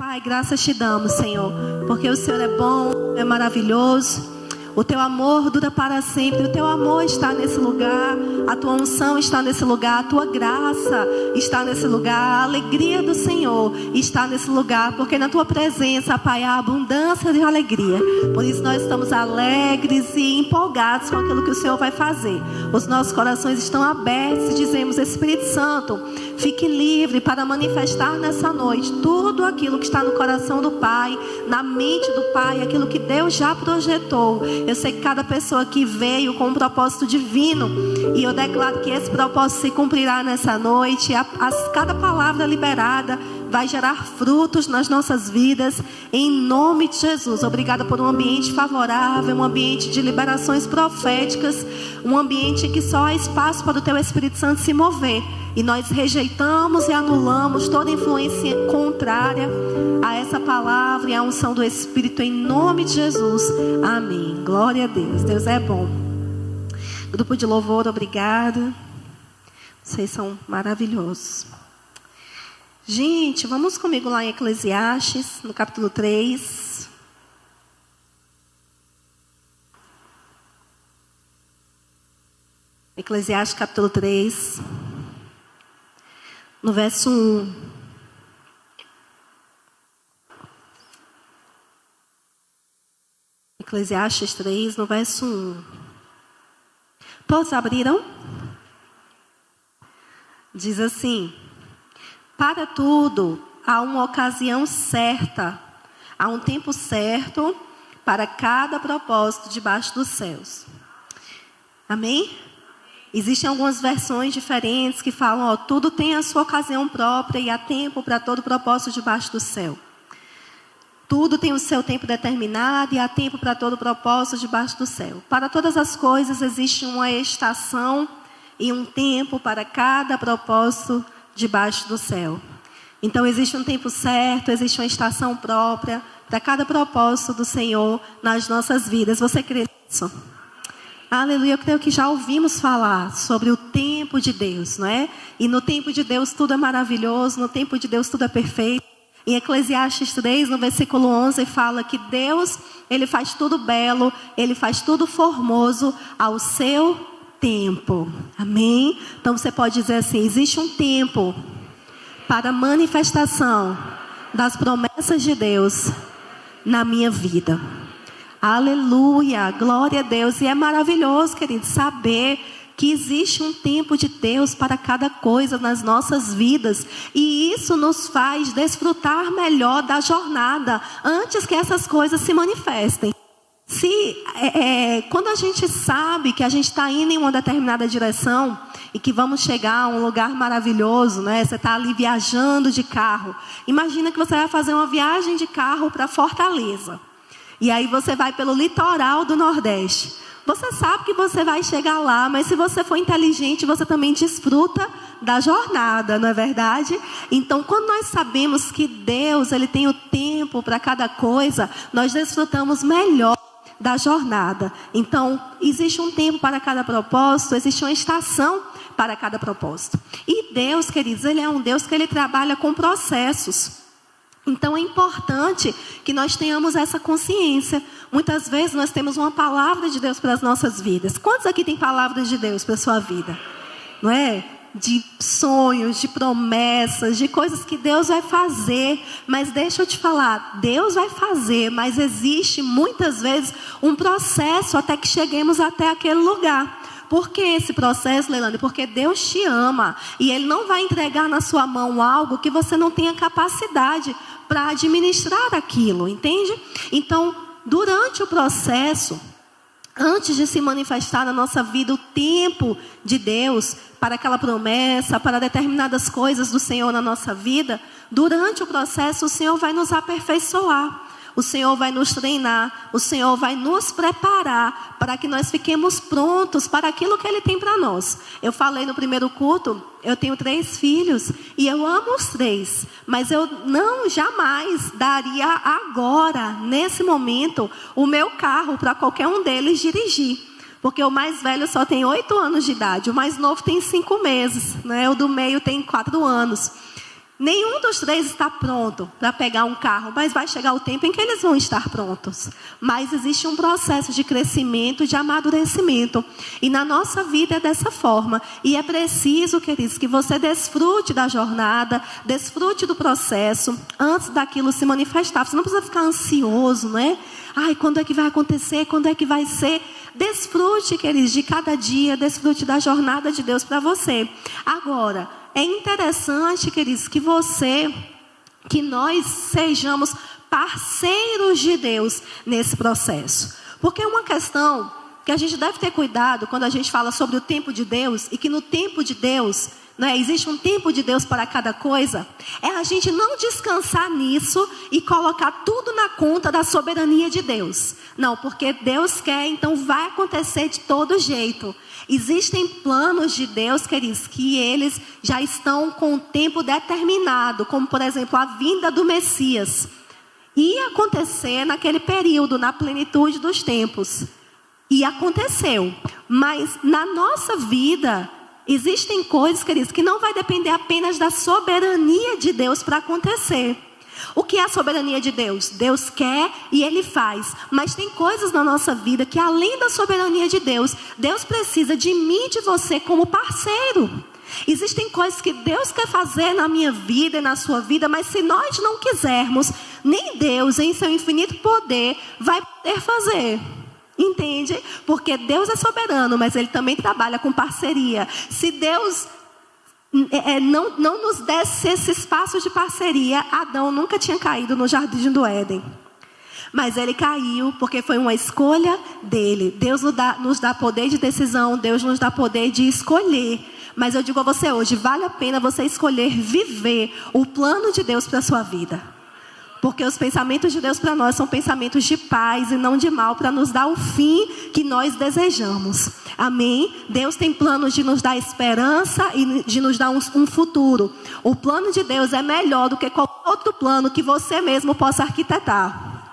Pai, graças te damos, Senhor, porque o Senhor é bom, é maravilhoso. O teu amor dura para sempre. O teu amor está nesse lugar. A tua unção está nesse lugar. A tua graça está nesse lugar. A alegria do Senhor está nesse lugar. Porque na tua presença, Pai, há abundância de alegria. Por isso nós estamos alegres e empolgados com aquilo que o Senhor vai fazer. Os nossos corações estão abertos e dizemos: Espírito Santo, fique livre para manifestar nessa noite tudo aquilo que está no coração do Pai, na mente do Pai, aquilo que Deus já projetou. Eu sei que cada pessoa que veio com um propósito divino, e eu declaro que esse propósito se cumprirá nessa noite. Cada palavra liberada vai gerar frutos nas nossas vidas, em nome de Jesus. Obrigada por um ambiente favorável, um ambiente de liberações proféticas, um ambiente em que só há espaço para o teu Espírito Santo se mover. E nós rejeitamos e anulamos toda influência contrária a essa palavra e a unção do Espírito, em nome de Jesus. Amém. Glória a Deus. Deus é bom. Grupo de louvor, obrigado. Vocês são maravilhosos. Gente, vamos comigo lá em Eclesiastes, no capítulo 3. Eclesiastes, capítulo 3. No verso 1. Eclesiastes 3, no verso 1. Todos abriram? Diz assim: para tudo há uma ocasião certa, há um tempo certo para cada propósito debaixo dos céus. Amém? Existem algumas versões diferentes que falam, ó, tudo tem a sua ocasião própria e há tempo para todo propósito debaixo do céu. Tudo tem o seu tempo determinado e há tempo para todo propósito debaixo do céu. Para todas as coisas existe uma estação e um tempo para cada propósito debaixo do céu. Então existe um tempo certo, existe uma estação própria para cada propósito do Senhor nas nossas vidas. Você crê nisso? Aleluia, eu creio que já ouvimos falar sobre o tempo de Deus, não é? E no tempo de Deus tudo é maravilhoso, no tempo de Deus tudo é perfeito. Em Eclesiastes 3, no versículo 11, fala que Deus, Ele faz tudo belo, Ele faz tudo formoso ao seu tempo. Amém? Então você pode dizer assim: existe um tempo para a manifestação das promessas de Deus na minha vida. Aleluia, glória a Deus. E é maravilhoso, querido, saber que existe um tempo de Deus para cada coisa nas nossas vidas. E isso nos faz desfrutar melhor da jornada antes que essas coisas se manifestem. Quando a gente sabe que a gente está indo em uma determinada direção e que vamos chegar a um lugar maravilhoso, né? Você está ali viajando de carro. Imagina que você vai fazer uma viagem de carro para Fortaleza. E aí você vai pelo litoral do Nordeste. Você sabe que você vai chegar lá, mas se você for inteligente, você também desfruta da jornada, não é verdade? Então, quando nós sabemos que Deus, Ele tem o tempo para cada coisa, nós desfrutamos melhor da jornada. Então, existe um tempo para cada propósito, existe uma estação para cada propósito. E Deus, queridos, Ele é um Deus que Ele trabalha com processos. Então é importante que nós tenhamos essa consciência. Muitas vezes nós temos uma palavra de Deus para as nossas vidas. Quantos aqui tem palavras de Deus para a sua vida? Não é? De sonhos, de promessas, de coisas que Deus vai fazer. Mas deixa eu te falar, Deus vai fazer, mas existe muitas vezes um processo até que cheguemos até aquele lugar. Por que esse processo, Leilane? Porque Deus te ama e Ele não vai entregar na sua mão algo que você não tenha capacidade para administrar aquilo, entende? Então, durante o processo, antes de se manifestar na nossa vida o tempo de Deus para aquela promessa, para determinadas coisas do Senhor na nossa vida, durante o processo o Senhor vai nos aperfeiçoar. O Senhor vai nos treinar, o Senhor vai nos preparar para que nós fiquemos prontos para aquilo que Ele tem para nós. Eu falei no primeiro culto, eu tenho 3 filhos e eu amo os 3, mas eu jamais daria agora, nesse momento, o meu carro para qualquer um deles dirigir. Porque o mais velho só tem 8 anos de idade, o mais novo tem 5 meses, né? O do meio tem 4 anos. Nenhum dos três está pronto para pegar um carro, mas vai chegar o tempo em que eles vão estar prontos. Mas existe um processo de crescimento, de amadurecimento. E na nossa vida é dessa forma. E é preciso, queridos, que você desfrute da jornada, desfrute do processo, antes daquilo se manifestar. Você não precisa ficar ansioso, né? Ai, quando é que vai acontecer? Quando é que vai ser? Desfrute, queridos, de cada dia, desfrute da jornada de Deus para você. Agora, é interessante, queridos, que nós sejamos parceiros de Deus nesse processo. Porque uma questão que a gente deve ter cuidado quando a gente fala sobre o tempo de Deus, e que no tempo de Deus, existe um tempo de Deus para cada coisa, é a gente não descansar nisso e colocar tudo na conta da soberania de Deus. Não, porque Deus quer, então vai acontecer de todo jeito. Existem planos de Deus, queridos, que eles já estão com o tempo determinado, como por exemplo a vinda do Messias. Ia acontecer naquele período, na plenitude dos tempos. E aconteceu. Mas na nossa vida, existem coisas, queridos, que não vai depender apenas da soberania de Deus para acontecer. O que é a soberania de Deus? Deus quer e Ele faz. Mas tem coisas na nossa vida que além da soberania de Deus, Deus precisa de mim e de você como parceiro. Existem coisas que Deus quer fazer na minha vida e na sua vida, mas se nós não quisermos, nem Deus em seu infinito poder vai poder fazer. Entende? Porque Deus é soberano, mas Ele também trabalha com parceria. Se Deus não nos desse esse espaço de parceria, Adão nunca tinha caído no jardim do Éden. Mas ele caiu porque foi uma escolha dele. Deus nos dá poder de decisão, Deus nos dá poder de escolher. Mas eu digo a você hoje, vale a pena você escolher viver o plano de Deus para a sua vida. Porque os pensamentos de Deus para nós são pensamentos de paz e não de mal, para nos dar o fim que nós desejamos. Amém? Deus tem planos de nos dar esperança e de nos dar um futuro. O plano de Deus é melhor do que qualquer outro plano que você mesmo possa arquitetar.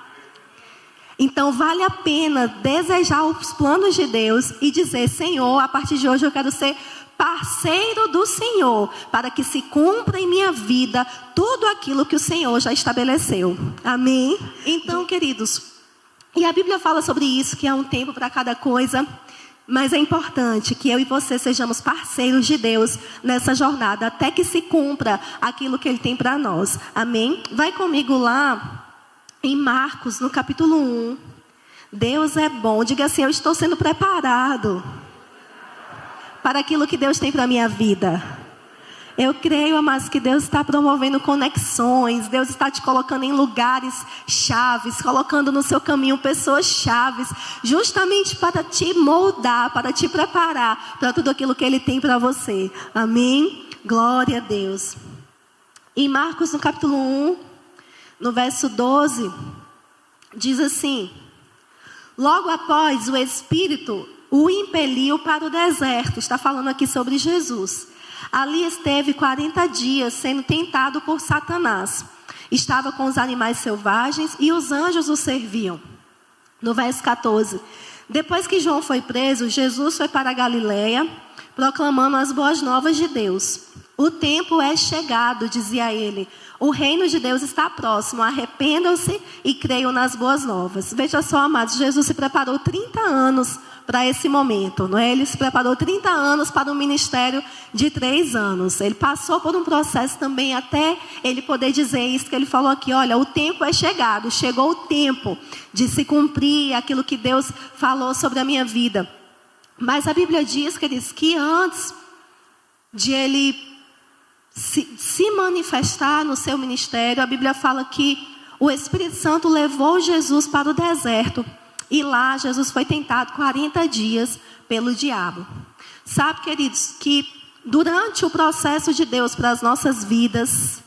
Então vale a pena desejar os planos de Deus e dizer: Senhor, a partir de hoje eu quero ser parceiro do Senhor, para que se cumpra em minha vida tudo aquilo que o Senhor já estabeleceu. Amém? Então, queridos, e a Bíblia fala sobre isso, que há um tempo para cada coisa, mas é importante que eu e você sejamos parceiros de Deus nessa jornada, até que se cumpra aquilo que Ele tem para nós. Amém? Vai comigo lá em Marcos, no capítulo 1. Deus é bom. Diga assim: eu estou sendo preparado para aquilo que Deus tem para a minha vida. Eu creio, amados, que Deus está promovendo conexões. Deus está te colocando em lugares chaves, colocando no seu caminho pessoas chaves, justamente para te moldar, para te preparar para tudo aquilo que Ele tem para você. Amém? Glória a Deus. Em Marcos, no capítulo 1, no verso 12, diz assim: logo após o Espírito o impeliu para o deserto. Está falando aqui sobre Jesus. Ali esteve 40 dias sendo tentado por Satanás. Estava com os animais selvagens e os anjos o serviam. No verso 14. Depois que João foi preso, Jesus foi para a Galileia, proclamando as boas novas de Deus. O tempo é chegado, dizia ele. O reino de Deus está próximo. Arrependam-se e creiam nas boas novas. Veja só, amados, Jesus se preparou 30 anos para esse momento, não é? Ele se preparou 30 anos para um ministério de 3 anos. Ele passou por um processo também até ele poder dizer isso que ele falou aqui: olha, o tempo é chegado, chegou o tempo de se cumprir aquilo que Deus falou sobre a minha vida. Mas a Bíblia diz, queridos, que antes de ele se manifestar no seu ministério, a Bíblia fala que o Espírito Santo levou Jesus para o deserto. E lá Jesus foi tentado 40 dias pelo diabo. Sabe, queridos, que durante o processo de Deus para as nossas vidas,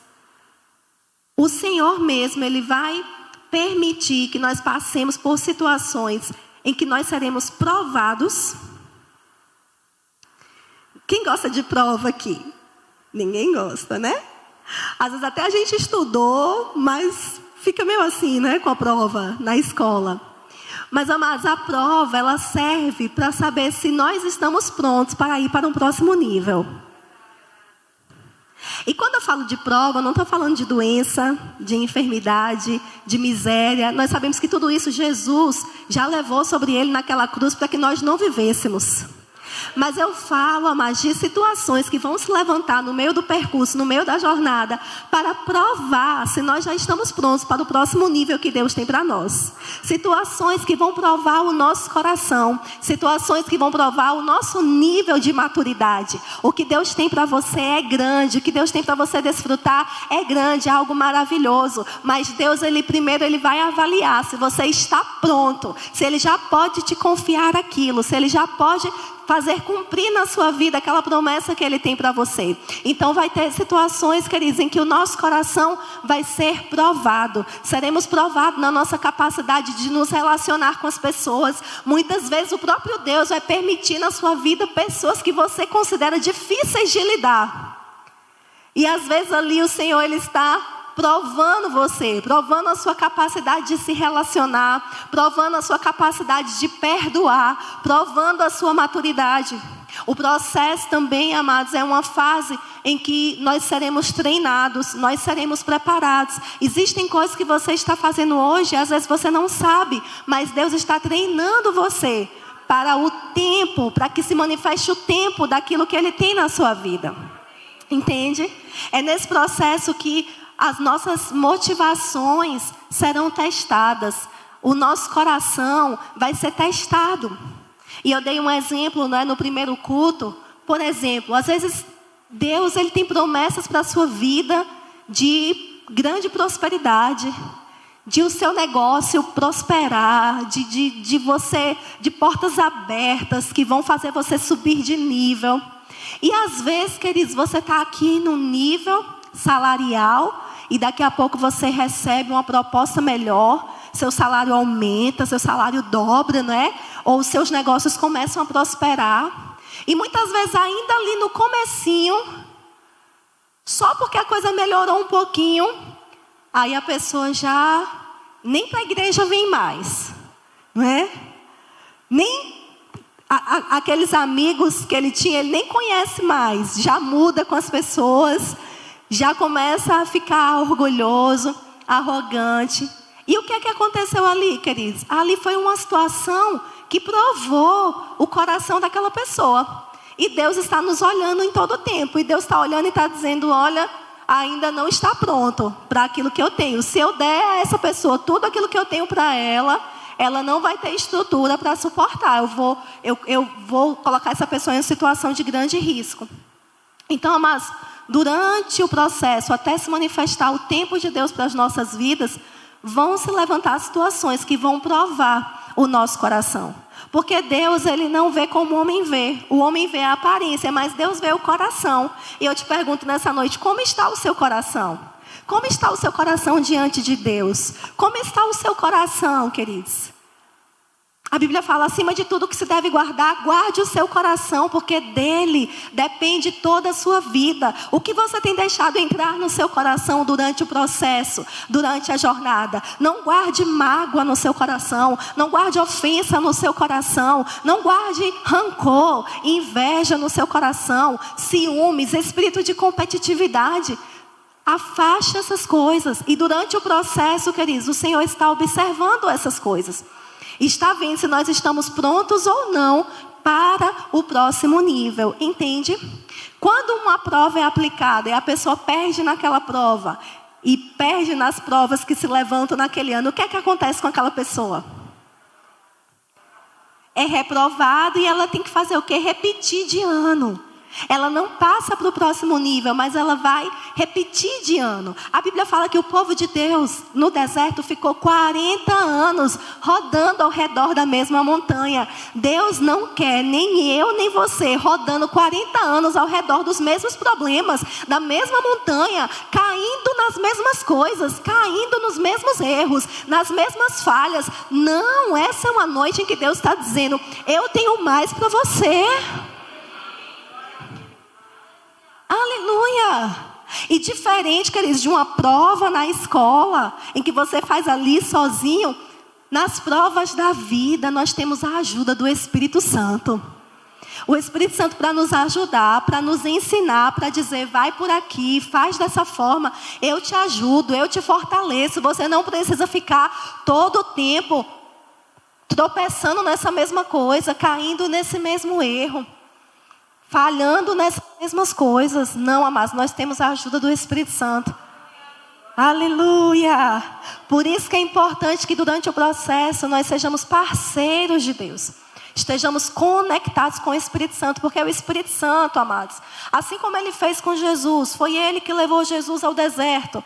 o Senhor mesmo, Ele vai permitir que nós passemos por situações em que nós seremos provados. Quem gosta de prova aqui? Ninguém gosta, né? Às vezes até a gente estudou, mas fica meio assim, né, com a prova na escola. Mas, amados, a prova, ela serve para saber se nós estamos prontos para ir para um próximo nível. E quando eu falo de prova, eu não estou falando de doença, de enfermidade, de miséria. Nós sabemos que tudo isso Jesus já levou sobre ele naquela cruz para que nós não vivêssemos. Mas eu falo, amados, de situações que vão se levantar no meio do percurso, no meio da jornada, para provar se nós já estamos prontos para o próximo nível que Deus tem para nós. Situações que vão provar o nosso coração, situações que vão provar o nosso nível de maturidade. O que Deus tem para você é grande, o que Deus tem para você desfrutar é grande, é algo maravilhoso. Mas Deus, primeiro ele vai avaliar se você está pronto, se Ele já pode te confiar aquilo, se Ele já pode fazer cumprir na sua vida aquela promessa que Ele tem para você. Então vai ter situações, queridos, em que o nosso coração vai ser provado. Seremos provados na nossa capacidade de nos relacionar com as pessoas. Muitas vezes o próprio Deus vai permitir na sua vida pessoas que você considera difíceis de lidar. E às vezes ali o Senhor Ele está provando você, provando a sua capacidade de se relacionar, provando a sua capacidade de perdoar, provando a sua maturidade. O processo também, amados, é uma fase em que nós seremos treinados, nós seremos preparados. Existem coisas que você está fazendo hoje, às vezes você não sabe, mas Deus está treinando você para o tempo, para que se manifeste o tempo daquilo que Ele tem na sua vida. Entende? É nesse processo que as nossas motivações serão testadas. O nosso coração vai ser testado. E eu dei um exemplo, né, no primeiro culto. Por exemplo, às vezes Deus Ele tem promessas para a sua vida de grande prosperidade, de o seu negócio prosperar, de portas abertas que vão fazer você subir de nível. E às vezes, queridos, você está aqui no nível salarial e daqui a pouco você recebe uma proposta melhor, seu salário aumenta, seu salário dobra, não é? Ou os seus negócios começam a prosperar. E muitas vezes ainda ali no comecinho, só porque a coisa melhorou um pouquinho, aí a pessoa já nem para a igreja vem mais, não é? Nem aqueles amigos que ele tinha, ele nem conhece mais, já muda com as pessoas, já começa a ficar orgulhoso, arrogante. E o que é que aconteceu ali, queridos? Ali foi uma situação que provou o coração daquela pessoa. E Deus está nos olhando em todo o tempo. E Deus está olhando e está dizendo, olha, ainda não está pronto para aquilo que eu tenho. Se eu der a essa pessoa tudo aquilo que eu tenho para ela, ela não vai ter estrutura para suportar. Eu vou colocar essa pessoa em uma situação de grande risco. Então, mas durante o processo, até se manifestar o tempo de Deus para as nossas vidas, vão se levantar situações que vão provar o nosso coração. Porque Deus, Ele não vê como o homem vê. O homem vê a aparência, mas Deus vê o coração. E eu te pergunto nessa noite, como está o seu coração? Como está o seu coração diante de Deus? Como está o seu coração, queridos? A Bíblia fala, acima de tudo que se deve guardar, guarde o seu coração, porque dele depende toda a sua vida. O que você tem deixado entrar no seu coração durante o processo, durante a jornada? Não guarde mágoa no seu coração, não guarde ofensa no seu coração, não guarde rancor, inveja no seu coração, ciúmes, espírito de competitividade. Afaste essas coisas. E durante o processo, queridos, o Senhor está observando essas coisas. Está vendo se nós estamos prontos ou não para o próximo nível, entende? Quando uma prova é aplicada e a pessoa perde naquela prova e perde nas provas que se levantam naquele ano, o que é que acontece com aquela pessoa? É reprovado e ela tem que fazer o quê? Repetir de ano. Ela não passa para o próximo nível, mas ela vai repetir de ano. A Bíblia fala que o povo de Deus no deserto ficou 40 anos rodando ao redor da mesma montanha. Deus não quer nem eu nem você rodando 40 anos ao redor dos mesmos problemas, da mesma montanha, caindo nas mesmas coisas, caindo nos mesmos erros, nas mesmas falhas. Não, essa é uma noite em que Deus está dizendo, eu tenho mais para você. Aleluia! E diferente, queridos, de uma prova na escola, em que você faz ali sozinho, nas provas da vida nós temos a ajuda do Espírito Santo. O Espírito Santo para nos ajudar, para nos ensinar, para dizer, vai por aqui, faz dessa forma, eu te ajudo, eu te fortaleço. Você não precisa ficar todo o tempo tropeçando nessa mesma coisa, caindo nesse mesmo erro, falhando nessas mesmas coisas. Não, amados, nós temos a ajuda do Espírito Santo. Aleluia! Por isso que é importante que durante o processo nós sejamos parceiros de Deus. Estejamos conectados com o Espírito Santo, porque é o Espírito Santo, amados. Assim como Ele fez com Jesus, foi Ele que levou Jesus ao deserto.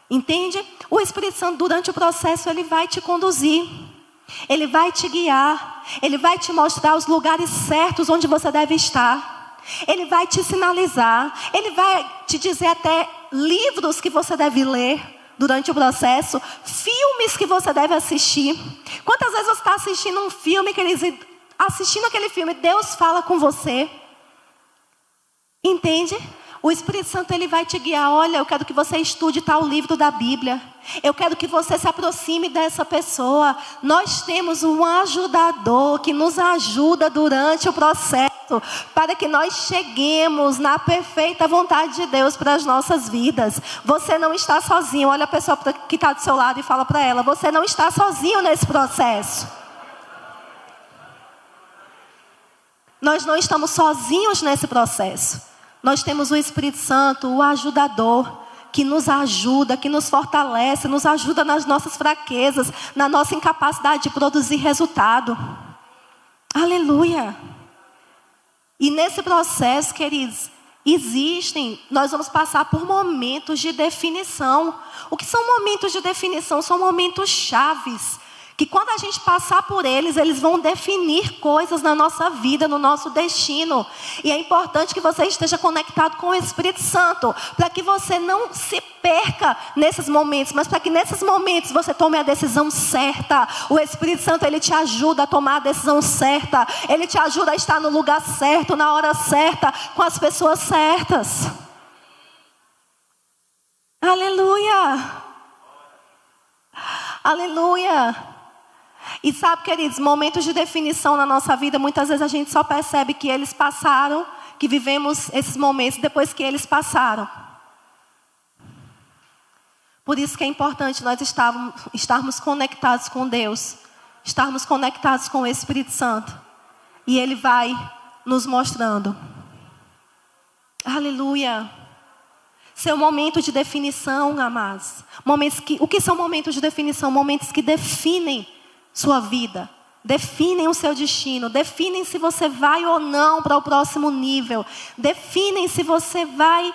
Entende? O Espírito Santo durante o processo, Ele vai te conduzir. Ele vai te guiar. Ele vai te mostrar os lugares certos onde você deve estar. Ele vai te sinalizar. Ele vai te dizer até livros que você deve ler durante o processo. Filmes que você deve assistir. Quantas vezes você está assistindo um filme, queridos, assistindo aquele filme, Deus fala com você. Entende? O Espírito Santo, ele vai te guiar. Olha, eu quero que você estude tal livro da Bíblia. Eu quero que você se aproxime dessa pessoa. Nós temos um ajudador que nos ajuda durante o processo, para que nós cheguemos na perfeita vontade de Deus para as nossas vidas. Você não está sozinho. Olha a pessoa que está do seu lado e fala para ela, você não está sozinho nesse processo. Nós não estamos sozinhos nesse processo. Nós temos o Espírito Santo, o ajudador, que nos ajuda, que nos fortalece, nos ajuda nas nossas fraquezas, na nossa incapacidade de produzir resultado. Aleluia! E nesse processo, queridos, nós vamos passar por momentos de definição. O que são momentos de definição? São momentos chaves, que quando a gente passar por eles, eles vão definir coisas na nossa vida, no nosso destino. E é importante que você esteja conectado com o Espírito Santo, para que você não se perca nesses momentos, mas para que nesses momentos você tome a decisão certa. O Espírito Santo, ele te ajuda a tomar a decisão certa. Ele te ajuda a estar no lugar certo, na hora certa, com as pessoas certas. Aleluia! Aleluia! E sabe, queridos, momentos de definição na nossa vida, muitas vezes a gente só percebe que eles passaram, que vivemos esses momentos depois que eles passaram. Por isso que é importante nós estarmos conectados com Deus, estarmos conectados com o Espírito Santo. E Ele vai nos mostrando. Aleluia! Seu momento de definição, amados. O que são momentos de definição? Momentos que definem sua vida, definem o seu destino, definem se você vai ou não para o próximo nível, definem se você vai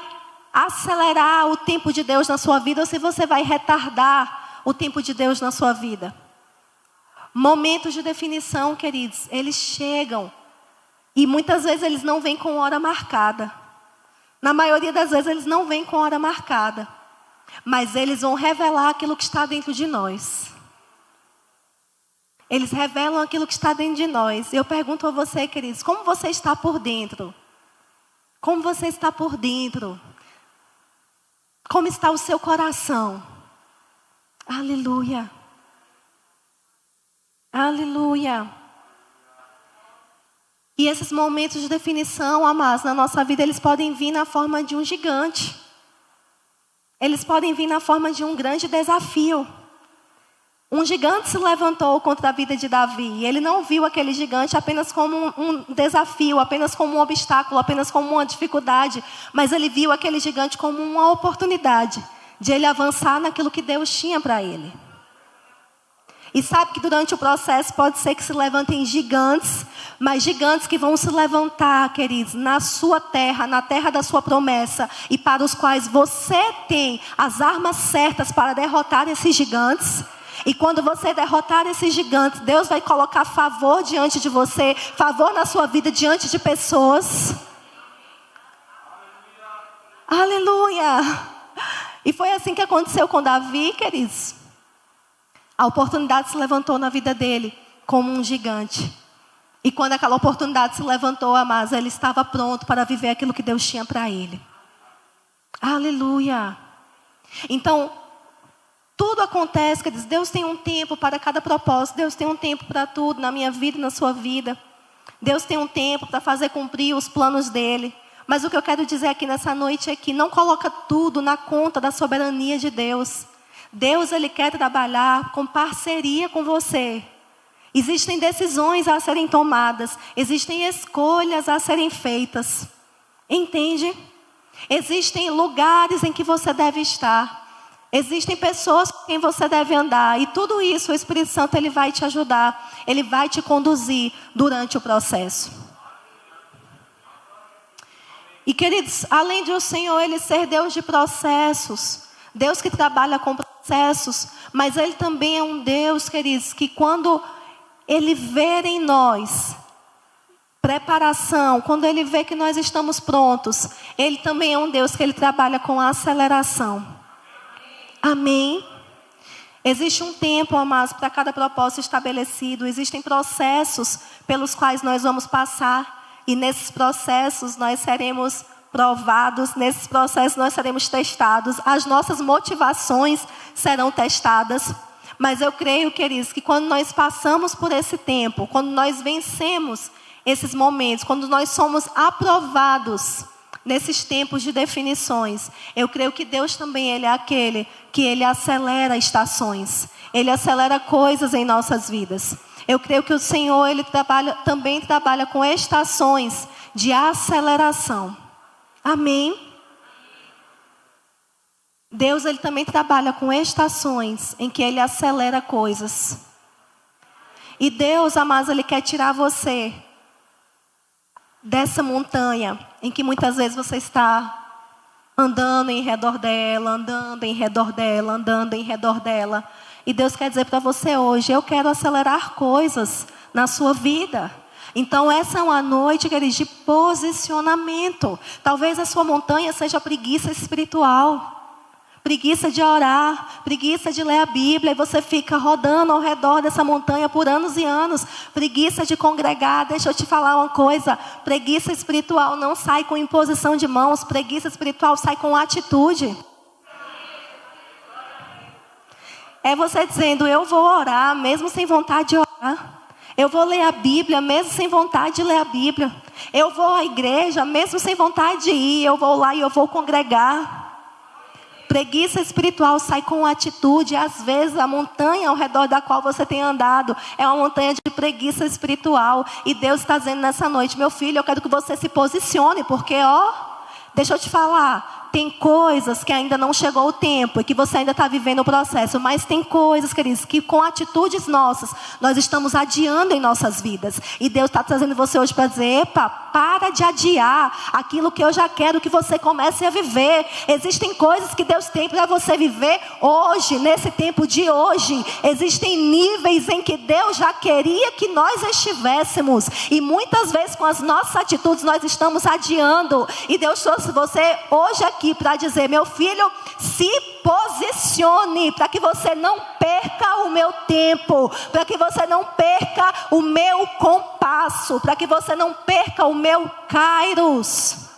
acelerar o tempo de Deus na sua vida ou se você vai retardar o tempo de Deus na sua vida. Momentos de definição, queridos, eles chegam e muitas vezes eles não vêm com hora marcada. Na maioria das vezes eles não vêm com hora marcada, mas eles vão revelar aquilo que está dentro de nós. Eles revelam aquilo que está dentro de nós. Eu pergunto a você, queridos, como você está por dentro? Como você está por dentro? Como está o seu coração? Aleluia. Aleluia. E esses momentos de definição, amados, na nossa vida, eles podem vir na forma de um gigante. Eles podem vir na forma de um grande desafio. Um gigante se levantou contra a vida de Davi. E ele não viu aquele gigante apenas como um desafio, apenas como um obstáculo, apenas como uma dificuldade. Mas ele viu aquele gigante como uma oportunidade de ele avançar naquilo que Deus tinha para ele. E sabe que durante o processo pode ser que se levantem gigantes, mas gigantes que vão se levantar, queridos, na sua terra, na terra da sua promessa, e para os quais você tem as armas certas para derrotar esses gigantes. E quando você derrotar esses gigantes, Deus vai colocar favor diante de você, favor na sua vida diante de pessoas. Aleluia! E foi assim que aconteceu com Davi, queridos. A oportunidade se levantou na vida dele como um gigante. E quando aquela oportunidade se levantou, amados, ele estava pronto para viver aquilo que Deus tinha para ele. Aleluia! Então, tudo acontece, quer dizer, Deus tem um tempo para cada propósito. Deus tem um tempo para tudo, na minha vida e na sua vida. Deus tem um tempo para fazer cumprir os planos dele. Mas o que eu quero dizer aqui nessa noite é que não coloca tudo na conta da soberania de Deus. Deus, ele quer trabalhar com parceria com você. Existem decisões a serem tomadas. Existem escolhas a serem feitas. Entende? Existem lugares em que você deve estar. Existem pessoas com quem você deve andar. E tudo isso o Espírito Santo ele vai te ajudar. Ele vai te conduzir durante o processo. E queridos, além de o Senhor ele ser Deus de processos, Deus que trabalha com processos, mas ele também é um Deus, queridos, que quando ele vê em nós preparação, quando ele vê que nós estamos prontos, ele também é um Deus que ele trabalha com aceleração. Amém? Existe um tempo, amados, para cada propósito estabelecido. Existem processos pelos quais nós vamos passar. E nesses processos nós seremos provados. Nesses processos nós seremos testados. As nossas motivações serão testadas. Mas eu creio, queridos, que quando nós passamos por esse tempo, quando nós vencemos esses momentos, quando nós somos aprovados nesses tempos de definições, eu creio que Deus também ele é aquele que ele acelera estações. Ele acelera coisas em nossas vidas. Eu creio que o Senhor ele também trabalha com estações de aceleração. Amém? Deus ele também trabalha com estações em que ele acelera coisas. E Deus, amados, ele quer tirar você dessa montanha em que muitas vezes você está andando em redor dela, andando em redor dela, andando em redor dela. E Deus quer dizer para você hoje, eu quero acelerar coisas na sua vida. Então essa é uma noite, queridos, de posicionamento. Talvez a sua montanha seja preguiça espiritual. Preguiça de orar, preguiça de ler a Bíblia. E você fica rodando ao redor dessa montanha por anos e anos. Preguiça de congregar. Deixa eu te falar uma coisa. Preguiça espiritual não sai com imposição de mãos. Preguiça espiritual sai com atitude. É você dizendo, eu vou orar mesmo sem vontade de orar. Eu vou ler a Bíblia mesmo sem vontade de ler a Bíblia. Eu vou à igreja mesmo sem vontade de ir. Eu vou lá e eu vou congregar. Preguiça espiritual sai com atitude. Às vezes a montanha ao redor da qual você tem andado é uma montanha de preguiça espiritual. E Deus está dizendo nessa noite, meu filho, eu quero que você se posicione. Porque, deixa eu te falar. Tem coisas que ainda não chegou o tempo e que você ainda está vivendo o processo. Mas tem coisas, queridos, que com atitudes nossas, nós estamos adiando em nossas vidas. E Deus está trazendo você hoje para dizer, epa, para de adiar aquilo que eu já quero que você comece a viver. Existem coisas que Deus tem para você viver hoje, nesse tempo de hoje. Existem níveis em que Deus já queria que nós estivéssemos. E muitas vezes com as nossas atitudes nós estamos adiando. E Deus trouxe você hoje aqui para dizer, meu filho, se posicione para que você não perca o meu tempo, para que você não perca o meu compasso, para que você não perca o meu kairos.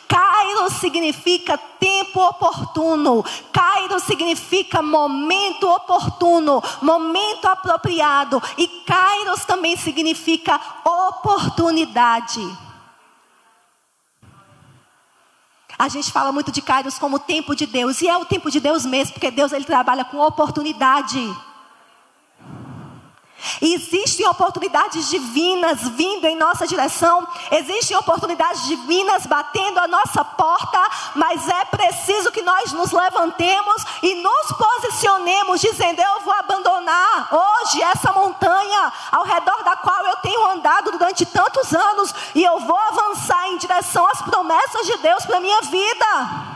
Kairos significa tempo oportuno. Kairos significa momento oportuno, momento apropriado. E kairos também significa oportunidade. A gente fala muito de kairos como o tempo de Deus. E é o tempo de Deus mesmo, porque Deus ele trabalha com oportunidade. E existem oportunidades divinas vindo em nossa direção. Existem oportunidades divinas batendo a nossa porta. Mas é preciso que nós nos levantemos e nos posicionemos dizendo, eu vou abandonar hoje essa montanha ao redor da qual eu tenho andado durante tantos anos. E eu vou avançar em direção às promessas de Deus para a minha vida.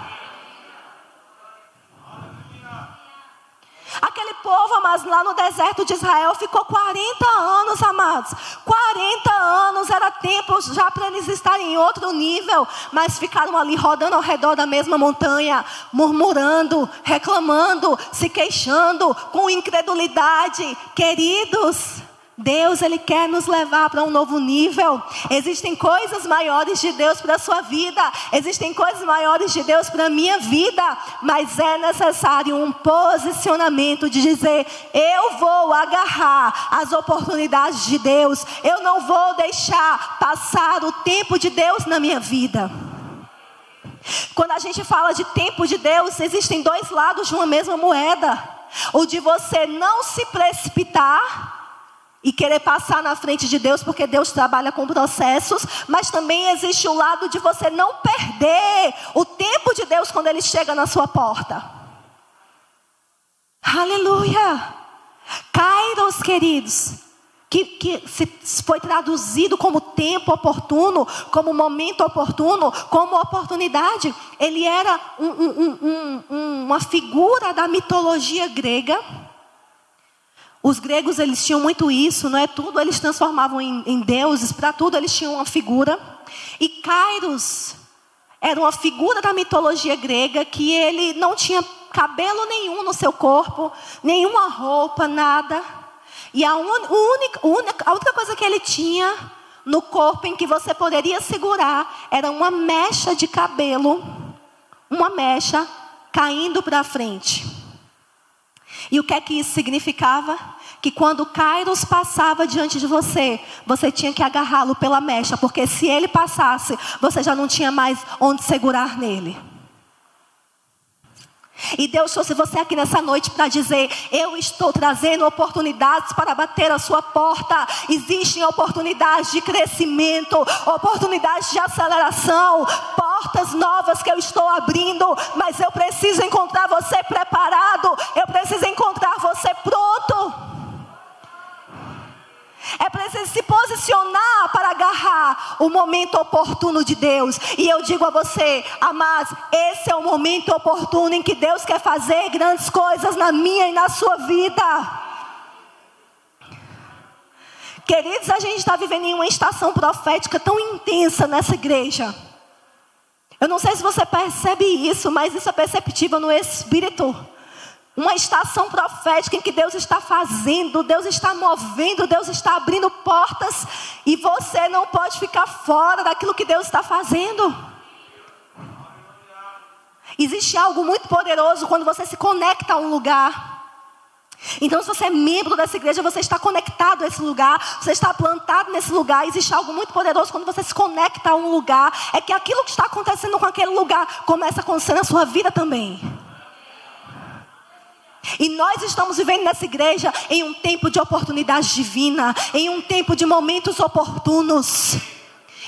Aquele povo, amados, lá no deserto de Israel ficou 40 anos, amados. 40 anos era tempo já para eles estarem em outro nível. Mas ficaram ali rodando ao redor da mesma montanha, murmurando, reclamando, se queixando, com incredulidade. Queridos, Deus, Ele quer nos levar para um novo nível. Existem coisas maiores de Deus para a sua vida. Existem coisas maiores de Deus para a minha vida. Mas é necessário um posicionamento de dizer: eu vou agarrar as oportunidades de Deus. Eu não vou deixar passar o tempo de Deus na minha vida. Quando a gente fala de tempo de Deus, existem dois lados de uma mesma moeda. O de você não se precipitar e querer passar na frente de Deus, porque Deus trabalha com processos. Mas também existe o lado de você não perder o tempo de Deus quando Ele chega na sua porta. Aleluia! Kairos, queridos, que foi traduzido como tempo oportuno, como momento oportuno, como oportunidade. Ele era uma figura da mitologia grega. Os gregos, eles tinham muito isso, não é? Tudo eles transformavam em deuses, para tudo eles tinham uma figura. E Kairos era uma figura da mitologia grega que ele não tinha cabelo nenhum no seu corpo, nenhuma roupa, nada. E a única coisa que ele tinha no corpo em que você poderia segurar era uma mecha de cabelo, uma mecha caindo para frente. E o que é que isso significava? Que quando Kairos passava diante de você, você tinha que agarrá-lo pela mecha, porque se ele passasse, você já não tinha mais onde segurar nele. E Deus trouxe você aqui nessa noite para dizer: eu estou trazendo oportunidades para bater a sua porta. Existem oportunidades de crescimento, oportunidades de aceleração, portas novas que eu estou abrindo. Mas eu preciso encontrar você preparado, eu preciso encontrar você pronto. É preciso se posicionar para agarrar o momento oportuno de Deus. E eu digo a você, amados, esse é o momento oportuno em que Deus quer fazer grandes coisas na minha e na sua vida. Queridos, a gente está vivendo em uma estação profética tão intensa nessa igreja. Eu não sei se você percebe isso, mas isso é perceptível no Espírito. Uma estação profética em que Deus está fazendo, Deus está movendo, Deus está abrindo portas. E você não pode ficar fora daquilo que Deus está fazendo. Existe algo muito poderoso quando você se conecta a um lugar. Então, se você é membro dessa igreja, você está conectado a esse lugar, você está plantado nesse lugar. Existe algo muito poderoso quando você se conecta a um lugar. É que aquilo que está acontecendo com aquele lugar começa a acontecer na sua vida também. E nós estamos vivendo nessa igreja em um tempo de oportunidade divina, em um tempo de momentos oportunos,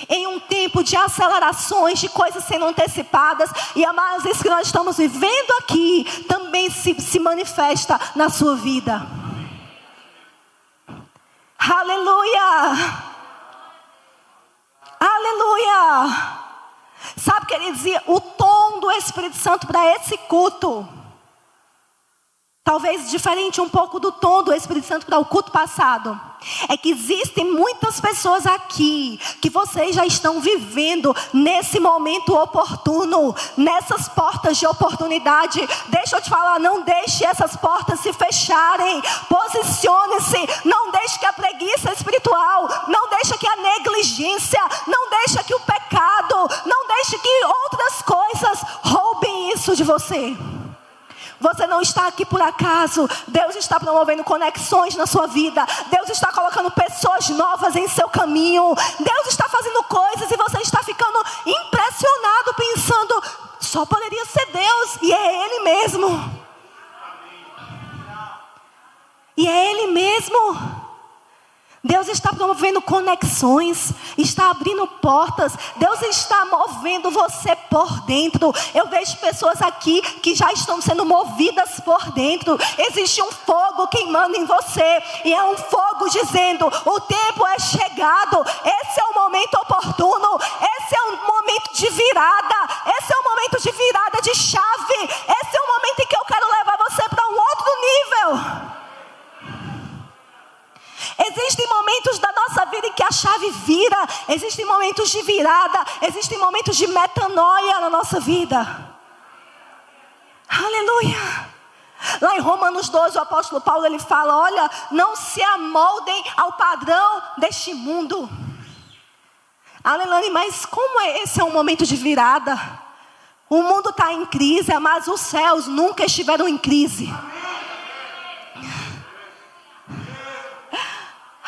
em um tempo de acelerações, de coisas sendo antecipadas. E amados, isso que nós estamos vivendo aqui também se manifesta na sua vida. Aleluia! Aleluia! Sabe, queridos, o tom do Espírito Santo para esse culto, talvez diferente um pouco do tom do Espírito Santo para o culto passado, é que existem muitas pessoas aqui que vocês já estão vivendo nesse momento oportuno, nessas portas de oportunidade. Deixa eu te falar, não deixe essas portas se fecharem. Posicione-se, não deixe que a preguiça espiritual, não deixe que a negligência, não deixe que o pecado, não deixe que outras coisas roubem isso de você. Você não está aqui por acaso. Deus está promovendo conexões na sua vida. Deus está colocando pessoas novas em seu caminho. Deus está fazendo coisas e você está ficando impressionado, pensando: só poderia ser Deus. E é Ele mesmo. E é Ele mesmo. Deus está promovendo conexões, está abrindo portas. Deus está movendo você por dentro. Eu vejo pessoas aqui que já estão sendo movidas por dentro. Existe um fogo queimando em você. E é um fogo dizendo: o tempo é chegado. Esse é o momento oportuno. Esse é um momento de virada. Esse é um momento de virada de chave. Esse é o momento em que eu quero levar você para um outro nível. Existem momentos da nossa vida em que a chave vira. Existem momentos de virada. Existem momentos de metanoia na nossa vida. Aleluia. Lá Lá em Romanos 12, o apóstolo Paulo ele fala: olha, não se amoldem ao padrão deste mundo. Aleluia, mas como esse é um momento de virada? O mundo está em crise, mas os céus nunca estiveram em crise.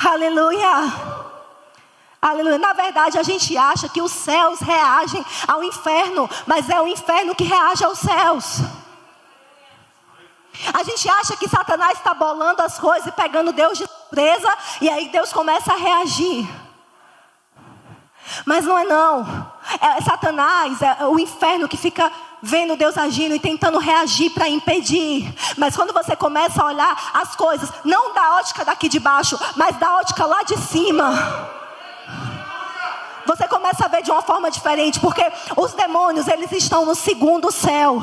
Aleluia. Aleluia. Na verdade, a gente acha que os céus reagem ao inferno, mas é o inferno que reage aos céus. A gente acha que Satanás está bolando as coisas e pegando Deus de surpresa, e aí Deus começa a reagir. Mas não é não. É Satanás, é o inferno que fica vendo Deus agindo e tentando reagir para impedir. Mas quando você começa a olhar as coisas, não da ótica daqui de baixo, mas da ótica lá de cima, você começa a ver de uma forma diferente. Porque os demônios, eles estão no segundo céu.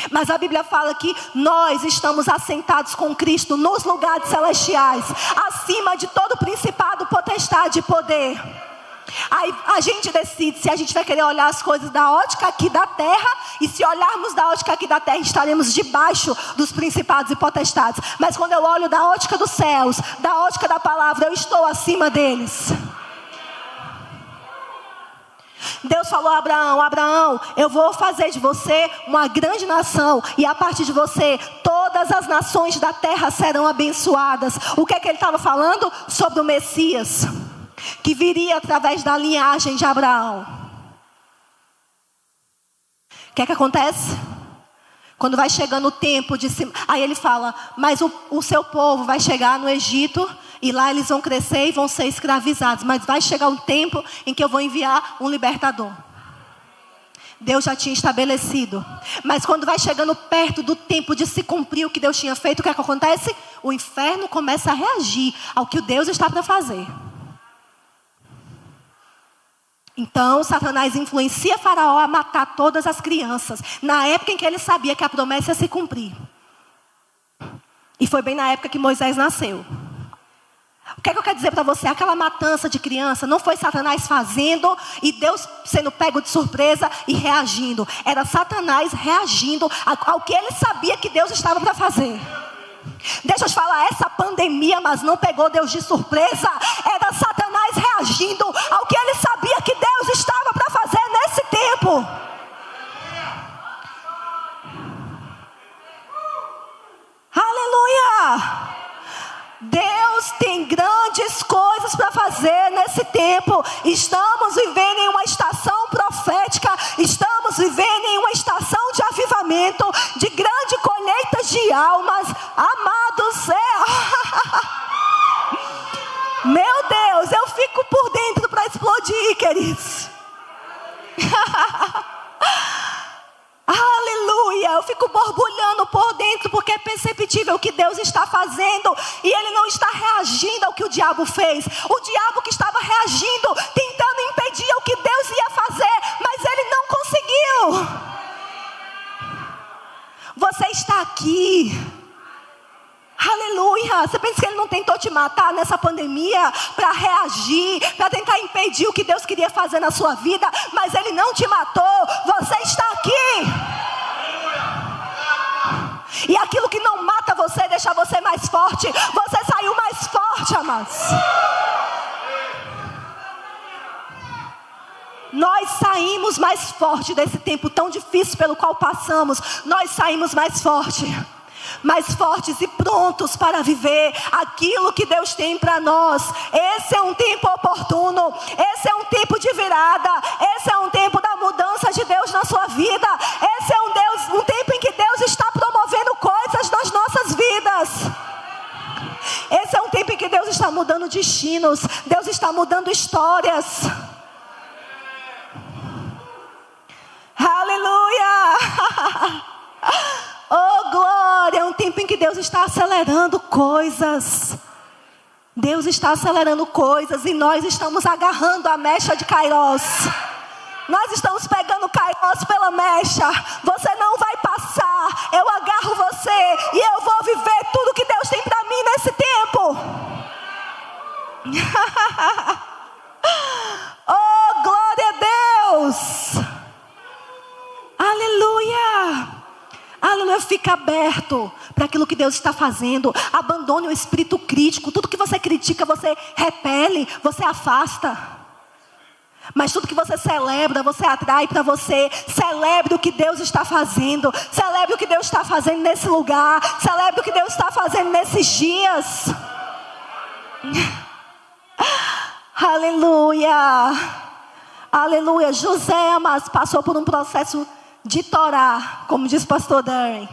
Mas a Bíblia fala que nós estamos assentados com Cristo nos lugares celestiais, acima de todo principado, potestade e poder. Aí a gente decide se a gente vai querer olhar as coisas da ótica aqui da terra. E se olharmos da ótica aqui da terra, estaremos debaixo dos principados e potestades. Mas quando eu olho da ótica dos céus, da ótica da palavra, eu estou acima deles. Deus falou a Abraão: Abraão, eu vou fazer de você uma grande nação, e a partir de você todas as nações da terra serão abençoadas. O que é que ele estava falando? Sobre o Messias, que viria através da linhagem de Abraão. O que é que acontece? Quando vai chegando o tempo de se... Aí ele fala: mas o seu povo vai chegar no Egito, e lá eles vão crescer e vão ser escravizados. Mas vai chegar um tempo em que eu vou enviar um libertador. Deus já tinha estabelecido. Mas quando vai chegando perto do tempo de se cumprir o que Deus tinha feito, o que é que acontece? O inferno começa a reagir ao que Deus está para fazer. Então Satanás influencia Faraó a matar todas as crianças, na época em que ele sabia que a promessa ia se cumprir. E foi bem na época que Moisés nasceu. O que é que eu quero dizer para você? Aquela matança de criança não foi Satanás fazendo e Deus sendo pego de surpresa e reagindo. Era Satanás reagindo ao que ele sabia que Deus estava para fazer. Deixa eu te falar, essa pandemia, mas não pegou Deus de surpresa. Era Satanás reagindo ao que ele sabia que Deus estava para fazer nesse tempo. Aleluia! Deus tem grandes coisas para fazer nesse tempo. Estamos vivendo em uma estação profética. Estamos vivendo em uma estação de avivamento, de grande colheita de almas. Amados, meu Deus, eu fico por dentro para explodir, queridos. Aleluia, eu fico borbulhando por dentro, porque é perceptível o que Deus está fazendo, e Ele não está reagindo ao que o diabo fez. O diabo que estava reagindo, tentando impedir o que Deus ia fazer, mas ele não conseguiu. Você está aqui. Aleluia. Você pensa que ele não tentou te matar nessa pandemia para reagir, para tentar impedir o que Deus queria fazer na sua vida? Mas ele não te matou. Você está aqui. E aquilo que não mata você, deixa você mais forte. Você saiu mais forte, amados. Nós saímos mais forte desse tempo tão difícil pelo qual passamos. Nós saímos mais forte, mais fortes e prontos para viver aquilo que Deus tem para nós. Esse é um tempo oportuno, esse é um tempo de virada, esse é um tempo da mudança de Deus na sua vida. Esse é um tempo em que Deus está promovendo coisas nas nossas vidas. Esse é um tempo em que Deus está mudando destinos, Deus está mudando histórias. Aleluia! Oh, glória! É um tempo em que Deus está acelerando coisas. Deus está acelerando coisas e nós estamos agarrando a mecha de Kairos. Nós estamos pegando Kairos pela mecha. Você não vai passar. Eu agarro você e eu vou viver tudo que Deus tem para mim nesse tempo. Oh, glória a Deus! Aleluia! Aleluia, fica aberto para aquilo que Deus está fazendo. Abandone o espírito crítico. Tudo que você critica, você repele, você afasta. Mas tudo que você celebra, você atrai para você. Celebre o que Deus está fazendo. Celebre o que Deus está fazendo nesse lugar. Celebre o que Deus está fazendo nesses dias. Aleluia. Aleluia. José, amados, passou por um processo de Torá, como diz o pastor Darren.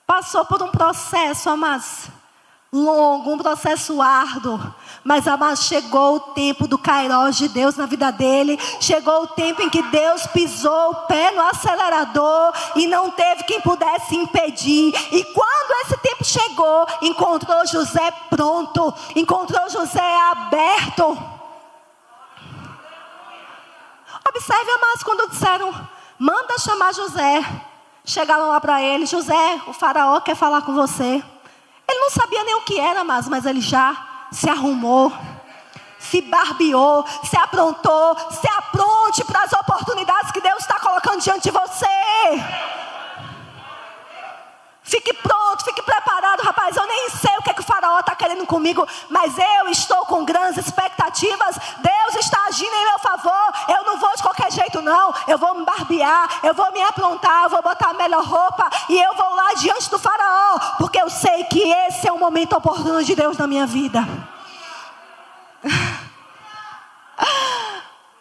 Passou por um processo, amados, longo, um processo árduo. Mas, amados, chegou o tempo do Kairos de Deus na vida dele. Chegou o tempo em que Deus pisou o pé no acelerador e não teve quem pudesse impedir. E quando esse tempo chegou, encontrou José pronto. Encontrou José aberto. Observe, amados, quando disseram, manda chamar José. Chegaram lá para ele, José, o faraó quer falar com você. Ele não sabia nem o que era, mas ele já se arrumou, se barbeou, se aprontou. Se apronte para as oportunidades que Deus está colocando diante de você. Fique pronto, fique preparado, rapaz. Eu nem sei o que o faraó está querendo comigo, mas eu estou com grandes expectativas. Deus está agindo em meu favor. Eu não vou de qualquer jeito, não. Eu vou me barbear, eu vou me aprontar, eu vou botar a melhor roupa e eu vou lá diante do faraó, porque eu sei que esse é o momento oportuno de Deus na minha vida.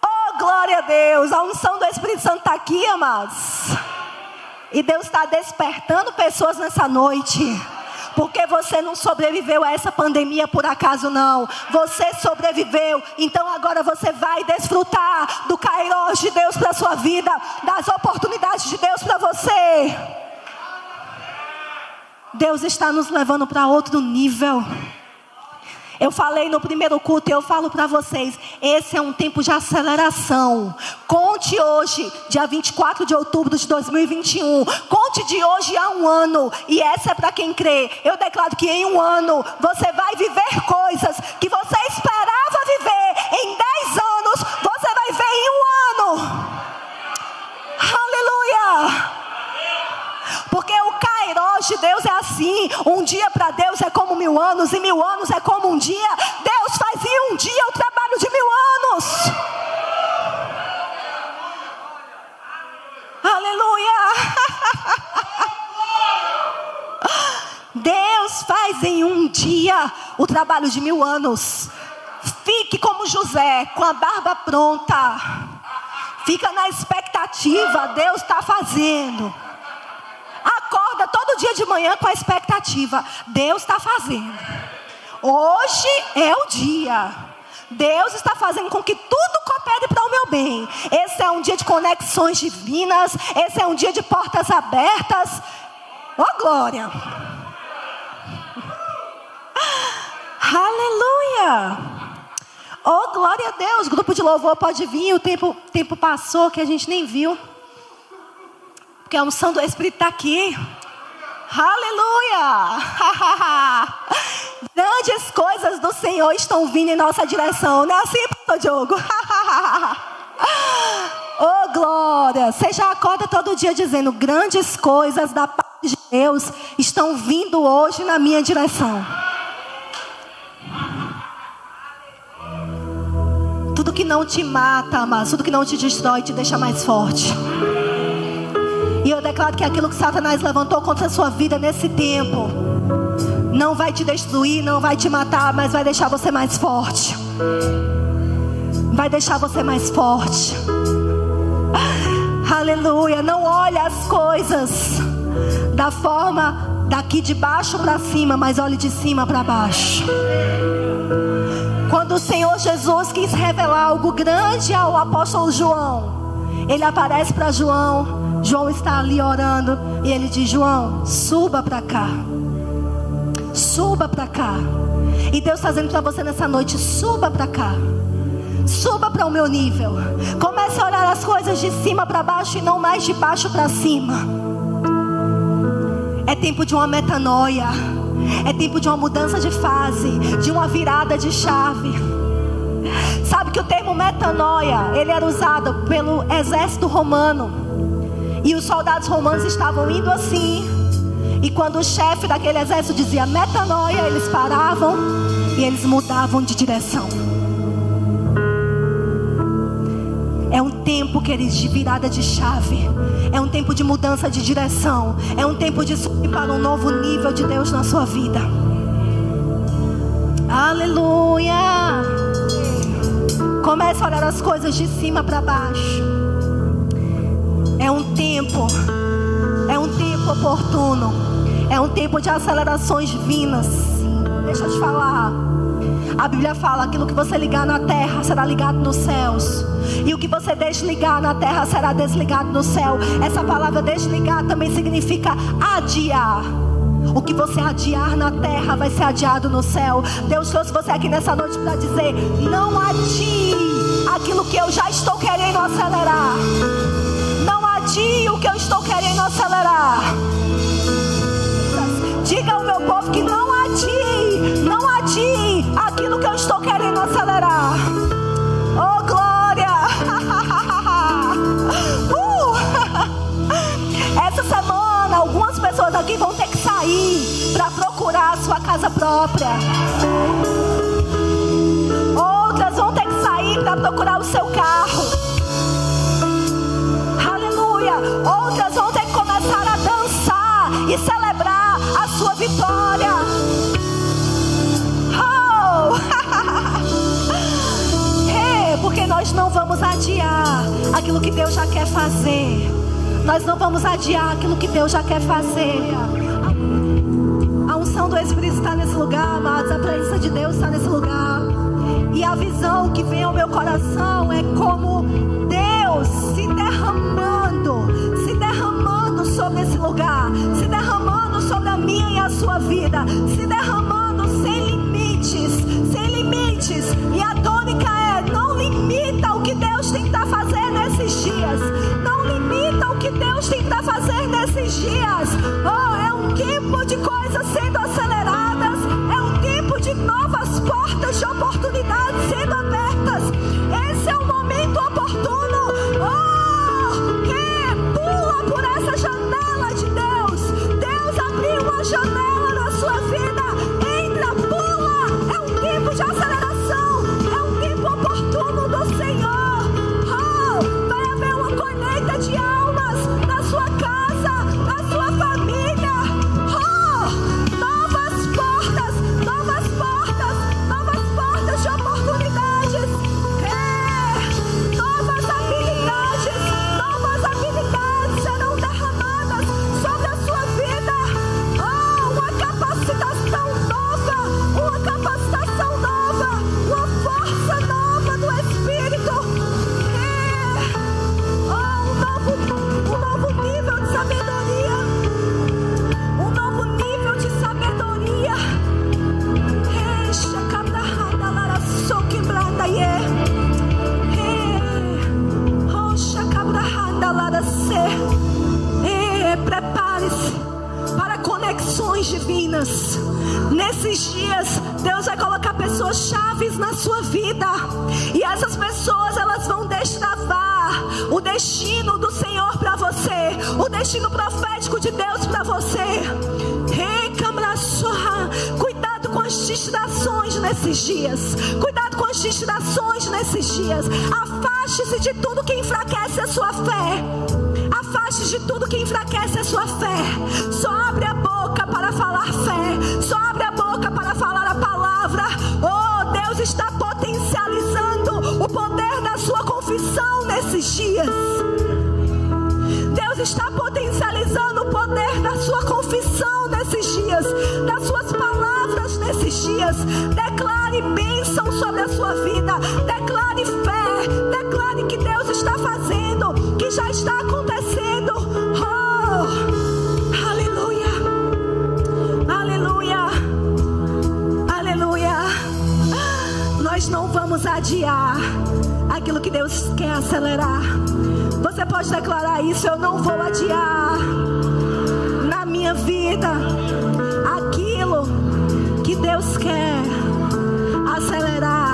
Oh, glória a Deus. A unção do Espírito Santo está aqui, amados. E Deus está despertando pessoas nessa noite. Porque você não sobreviveu a essa pandemia por acaso, não. Você sobreviveu. Então agora você vai desfrutar do Kairos de Deus para a sua vida. Das oportunidades de Deus para você. Deus está nos levando para outro nível. Eu falei no primeiro culto e eu falo para vocês, esse é um tempo de aceleração. Conte hoje, dia 24 de outubro de 2021. Conte de hoje a um ano. E essa é para quem crê. Eu declaro que em um ano você vai viver coisas que você esperava viver em 10 anos. Você vai ver em um ano. Aleluia. Porque o Kairos de Deus é assim. Um dia para Deus é como 1000 anos. E 1000 anos é como um dia. Deus faz em um dia o trabalho de 1000 anos. Aleluia. Deus faz em um dia o trabalho de 1000 anos. Fique como José, com a barba pronta. Fica na expectativa. Deus está fazendo. Acorda todo dia de manhã com a expectativa. Deus está fazendo. Hoje é o dia. Deus está fazendo com que tudo coopere para o meu bem. Esse é um dia de conexões divinas. Esse é um dia de portas abertas. Oh, glória. Aleluia. Oh, glória a Deus. Grupo de louvor pode vir. O tempo passou que a gente nem viu. Porque a unção do Espírito está aqui. Aleluia! Grandes coisas do Senhor estão vindo em nossa direção. Não é assim, pastor Diogo? Oh, glória! Você já acorda todo dia dizendo, grandes coisas da parte de Deus estão vindo hoje na minha direção. Tudo que não te mata, mas tudo que não te destrói te deixa mais forte. E eu declaro que aquilo que Satanás levantou contra a sua vida nesse tempo não vai te destruir, não vai te matar, mas vai deixar você mais forte. Vai deixar você mais forte. Aleluia. Não olhe as coisas da forma daqui de baixo para cima, mas olhe de cima para baixo. Quando o Senhor Jesus quis revelar algo grande ao apóstolo João, ele aparece para João. João está ali orando e ele diz, João, suba para cá. Suba para cá. E Deus está dizendo para você nessa noite, suba para cá. Suba para o meu nível. Comece a olhar as coisas de cima para baixo e não mais de baixo para cima. É tempo de uma metanoia. É tempo de uma mudança de fase, de uma virada de chave. Sabe que o termo metanoia, ele era usado pelo exército romano. E os soldados romanos estavam indo assim. E quando o chefe daquele exército dizia metanoia, eles paravam e eles mudavam de direção. É um tempo, queridos, de virada de chave. É um tempo de mudança de direção. É um tempo de subir para um novo nível de Deus na sua vida. Aleluia. Comece a olhar as coisas de cima para baixo. É um tempo oportuno. É um tempo de acelerações divinas. Deixa eu te falar. A Bíblia fala: aquilo que você ligar na terra será ligado nos céus, e o que você desligar na terra será desligado no céu. Essa palavra desligar também significa adiar. O que você adiar na terra vai ser adiado no céu. Deus trouxe você aqui nessa noite para dizer: não adie aquilo que eu já estou querendo acelerar. Não adie o que eu estou querendo acelerar. Diga ao meu povo que não adie aquilo que eu estou querendo acelerar. Oh, glória! Essa semana algumas pessoas aqui vão ter que sair para procurar a sua casa própria. Outras vão ter que sair para procurar o seu carro. Aleluia! Outras vão ter que começar a dançar e celebrar a sua vitória. Porque nós não vamos adiar aquilo que Deus já quer fazer. Nós não vamos adiar aquilo que Deus já quer fazer. A unção do Espírito está nesse lugar, amados. A presença de Deus está nesse lugar. E a visão que vem ao meu coração é como Deus se derramando sobre esse lugar, se derramando sobre a minha e a sua vida, se derramando sem limites, sem limites. E a tônica é: não limita o que Deus tem que fazer nesses dias. Não limita o que Deus tem que fazer nesses dias. Oh, é um tempo de coisas sendo aceleradas. É um tempo de novas portas de oportunidades sendo abertas. Esse é o momento oportuno. Oh, que pula por essa janela de Deus. Deus abriu uma janela na sua vida. Entra, pula. É um tempo de aceleração. É um tempo oportuno do Senhor. Oh, vai haver uma colheita de almas na sua casa, na sua família. Oh, novas portas de oportunidades. Novas habilidades serão derramadas sobre a sua vida. Oh, uma capacitação nova, uma força nova do Espírito. Um novo nível de sabedoria. Um novo nível de sabedoria. Prepare-se para conexões divinas. Nesses dias, Deus vai colocar pessoas chaves na sua vida. E essas pessoas, elas vão destravar o destino do Senhor para você, o destino profético de Deus para você. Cuidado com as distrações nesses dias. Cuidado com as distrações nesses dias. Afaste-se de tudo que enfraquece a sua fé. Afaste de tudo que enfraquece a sua fé. Só abre a boca para falar fé. Só abre a boca para falar a palavra. Oh, Deus está potencializando o poder da sua confissão nesses dias. Deus está potencializando o poder da sua confissão nesses dias, das suas palavras nesses dias. Declare bênção sobre a sua vida. Declare fé. Declare que Deus está fazendo, que já está acontecendo. Oh, aleluia, aleluia, aleluia. Nós não vamos adiar aquilo que Deus quer acelerar. Você pode declarar isso: eu não vou adiar na minha vida aquilo que Deus quer acelerar.